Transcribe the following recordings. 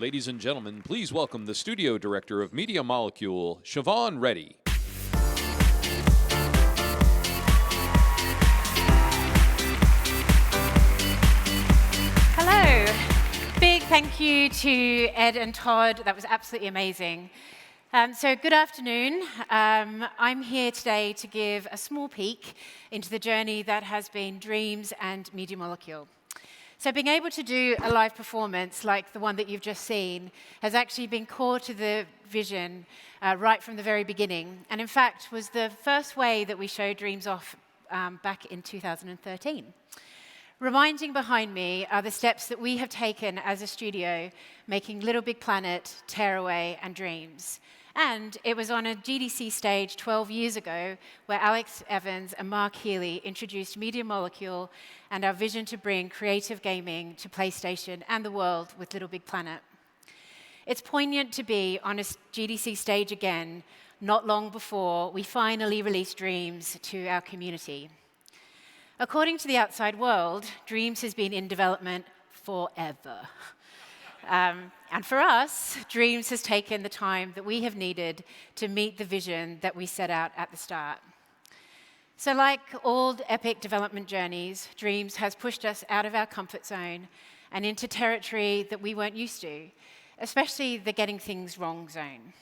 Ladies and gentlemen, please welcome the studio director of Media Molecule, Siobhan Reddy. Hello. Big thank you to Ed and Todd. That was absolutely amazing. So good afternoon. I'm here today to give a small peek into the journey that has been Dreams and Media Molecule. So being able to do a live performance like the one that you've just seen has actually been core to the vision right from the very beginning, and in fact was the first way that we showed Dreams off back in 2013. Reminding behind me are the steps that we have taken as a studio, making Little Big Planet, Tearaway, and Dreams. And it was on a GDC stage 12 years ago where Alex Evans and Mark Healy introduced Media Molecule and our vision to bring creative gaming to PlayStation and the world with Little Big Planet. It's poignant to be on a GDC stage again, not long before we finally released Dreams to our community. According to the outside world, Dreams has been in development forever. And for us, Dreams has taken the time that we have needed to meet the vision that we set out at the start. So like all epic development journeys, Dreams has pushed us out of our comfort zone and into territory that we weren't used to, especially the getting things wrong zone.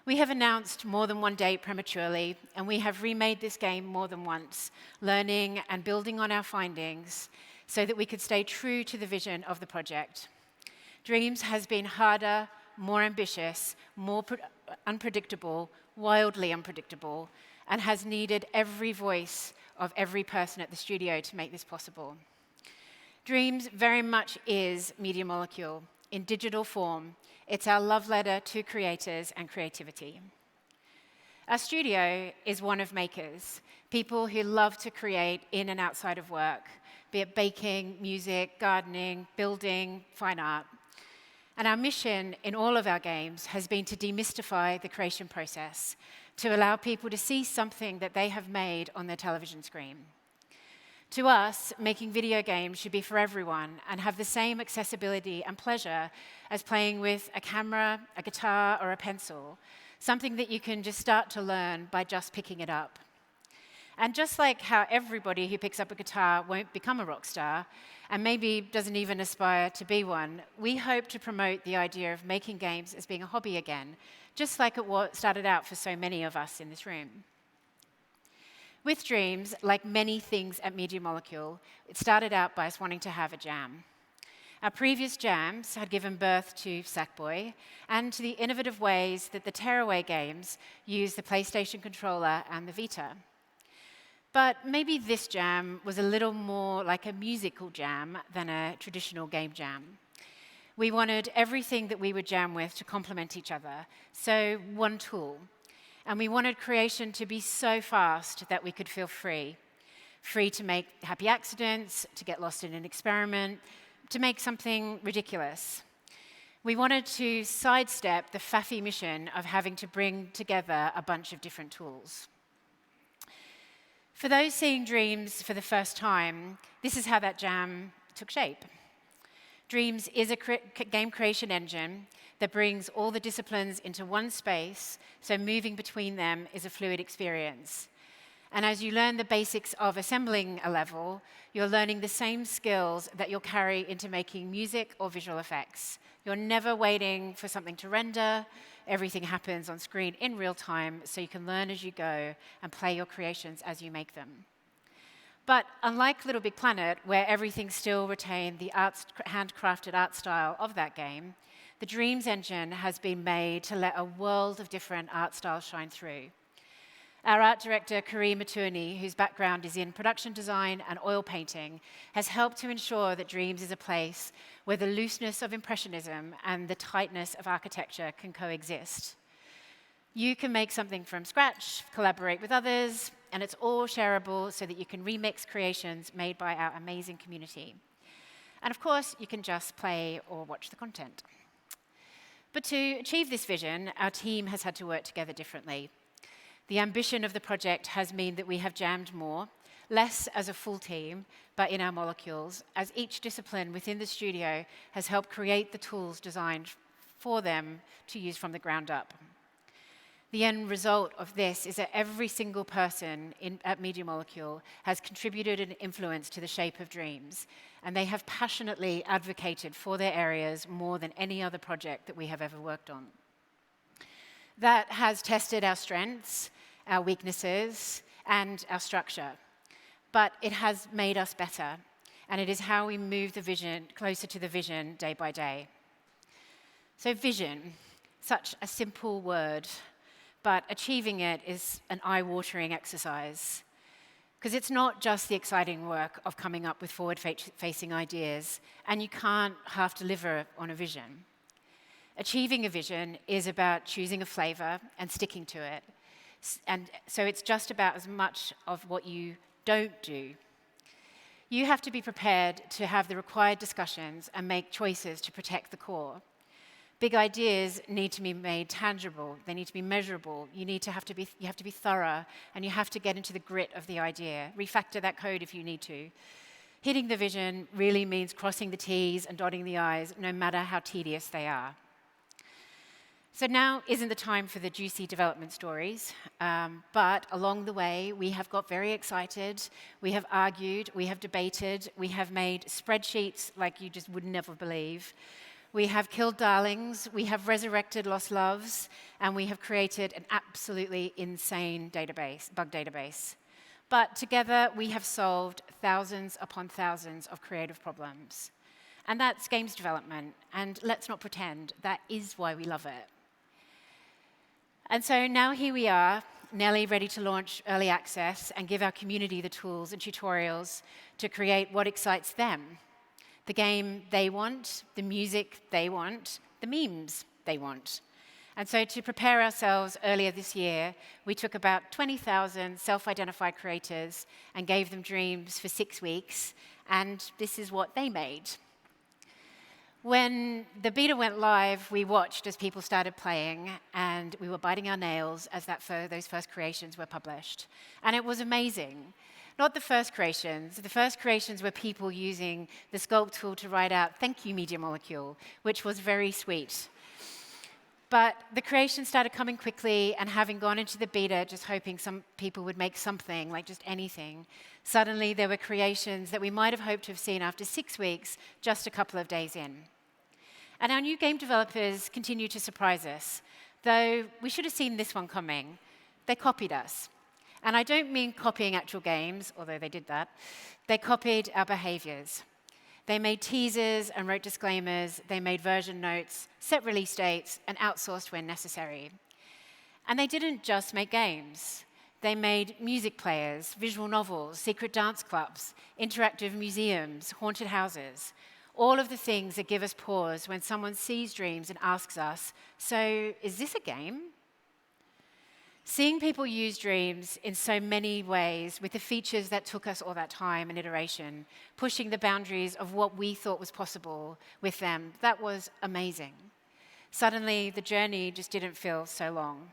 We have announced more than one date prematurely, and we have remade this game more than once, learning and building on our findings so that we could stay true to the vision of the project. Dreams has been harder, more ambitious, more unpredictable, wildly unpredictable, and has needed every voice of every person at the studio to make this possible. Dreams very much is Media Molecule in digital form. It's our love letter to creators and creativity. Our studio is one of makers, people who love to create in and outside of work, be it baking, music, gardening, building, fine art. And our mission in all of our games has been to demystify the creation process, to allow people to see something that they have made on their television screen. To us, making video games should be for everyone and have the same accessibility and pleasure as playing with a camera, a guitar, or a pencil, something that you can just start to learn by just picking it up. And just like how everybody who picks up a guitar won't become a rock star, and maybe doesn't even aspire to be one, we hope to promote the idea of making games as being a hobby again, just like it started out for so many of us in this room. With Dreams, like many things at Media Molecule, it started out by us wanting to have a jam. Our previous jams had given birth to Sackboy and to the innovative ways that the Tearaway games use the PlayStation controller and the Vita. But maybe this jam was a little more like a musical jam than a traditional game jam. We wanted everything that we would jam with to complement each other, so one tool. And we wanted creation to be so fast that we could feel free. Free to make happy accidents, to get lost in an experiment, to make something ridiculous. We wanted to sidestep the faffy mission of having to bring together a bunch of different tools. For those seeing Dreams for the first time, this is how that jam took shape. Dreams is a game creation engine that brings all the disciplines into one space, so moving between them is a fluid experience. And as you learn the basics of assembling a level, you're learning the same skills that you'll carry into making music or visual effects. You're never waiting for something to render. Everything happens on screen in real time, so you can learn as you go and play your creations as you make them. But unlike Little Big Planet, where everything still retained the handcrafted art style of that game, the Dreams engine has been made to let a world of different art styles shine through. Our art director, Kareem Matouni, whose background is in production design and oil painting, has helped to ensure that Dreams is a place where the looseness of Impressionism and the tightness of architecture can coexist. You can make something from scratch, collaborate with others, and it's all shareable so that you can remix creations made by our amazing community. And of course, you can just play or watch the content. But to achieve this vision, our team has had to work together differently. The ambition of the project has meant that we have jammed more, less as a full team, but in our molecules, as each discipline within the studio has helped create the tools designed for them to use from the ground up. The end result of this is that every single person at Media Molecule has contributed an influence to the shape of dreams, and they have passionately advocated for their areas more than any other project that we have ever worked on. That has tested our strengths, our weaknesses, and our structure, but it has made us better, and it is how we move the vision closer to the vision day by day. So vision, such a simple word, but achieving it is an eye-watering exercise. Because it's not just the exciting work of coming up with forward-facing ideas, and you can't half-deliver on a vision. Achieving a vision is about choosing a flavor and sticking to it. And so it's just about as much of what you don't do. You have to be prepared to have the required discussions and make choices to protect the core. Big ideas need to be made tangible. They need to be measurable. You have to be thorough, and you have to get into the grit of the idea. Refactor that code if you need to. Hitting the vision really means crossing the T's and dotting the I's, no matter how tedious they are. So now isn't the time for the juicy development stories, but along the way, we have got very excited, we have argued, we have debated, we have made spreadsheets like you just would never believe. We have killed darlings, we have resurrected lost loves, and we have created an absolutely insane bug database. But together, we have solved thousands upon thousands of creative problems. And that's games development, and let's not pretend, that is why we love it. And so now here we are, nearly ready to launch early access and give our community the tools and tutorials to create what excites them. The game they want, the music they want, the memes they want. And so to prepare ourselves earlier this year, we took about 20,000 self-identified creators and gave them dreams for 6 weeks, and this is what they made. When the beta went live, we watched as people started playing, and we were biting our nails as those first creations were published. And it was amazing. Not the first creations. The first creations were people using the Sculpt tool to write out, "Thank you, Media Molecule," which was very sweet. But the creations started coming quickly, and having gone into the beta just hoping some people would make something, like just anything, suddenly there were creations that we might have hoped to have seen after 6 weeks, just a couple of days in. And our new game developers continue to surprise us, though we should have seen this one coming. They copied us. And I don't mean copying actual games, although they did that. They copied our behaviors. They made teasers and wrote disclaimers. They made version notes, set release dates, and outsourced when necessary. And they didn't just make games. They made music players, visual novels, secret dance clubs, interactive museums, haunted houses. All of the things that give us pause when someone sees dreams and asks us, "So, is this a game?" Seeing people use dreams in so many ways with the features that took us all that time and iteration, pushing the boundaries of what we thought was possible with them, that was amazing. Suddenly, the journey just didn't feel so long.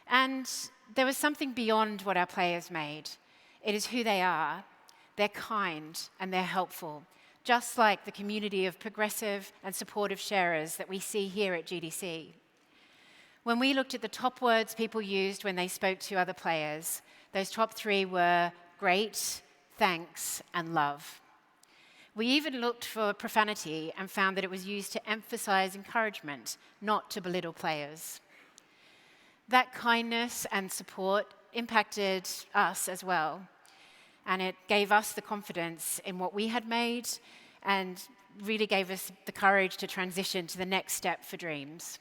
And there was something beyond what our players made. It is who they are. They're kind and they're helpful, just like the community of progressive and supportive sharers that we see here at GDC. When we looked at the top words people used when they spoke to other players, those top 3 were great, thanks, and love. We even looked for profanity and found that it was used to emphasize encouragement, not to belittle players. That kindness and support impacted us as well, and it gave us the confidence in what we had made and really gave us the courage to transition to the next step for Dreams.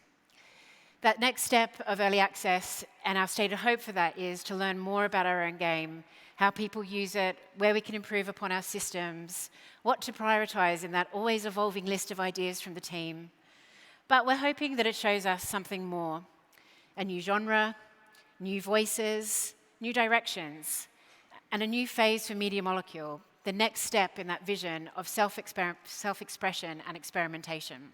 That next step of early access and our state of hope for that is to learn more about our own game, how people use it, where we can improve upon our systems, what to prioritize in that always evolving list of ideas from the team. But we're hoping that it shows us something more, a new genre, new voices, new directions, and a new phase for Media Molecule, the next step in that vision of self-expression and experimentation.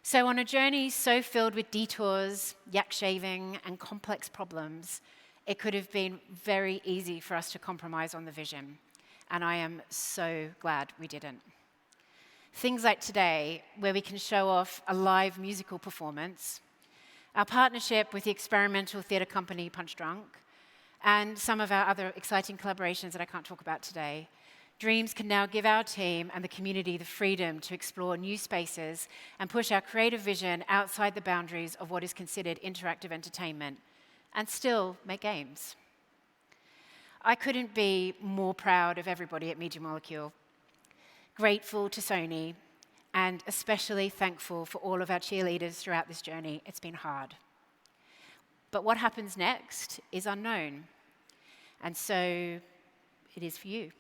So on a journey so filled with detours, yak shaving, and complex problems, it could have been very easy for us to compromise on the vision. And I am so glad we didn't. Things like today, where we can show off a live musical performance, our partnership with the experimental theatre company Punch Drunk, and some of our other exciting collaborations that I can't talk about today. Dreams can now give our team and the community the freedom to explore new spaces and push our creative vision outside the boundaries of what is considered interactive entertainment, and still make games. I couldn't be more proud of everybody at Media Molecule, grateful to Sony, and especially thankful for all of our cheerleaders throughout this journey. It's been hard. But what happens next is unknown, and so it is for you.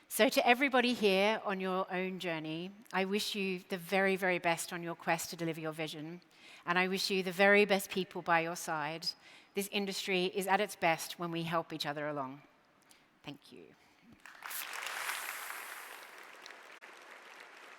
So to everybody here on your own journey, I wish you the very, very best on your quest to deliver your vision, and I wish you the very best people by your side. This industry is at its best when we help each other along. Thank you.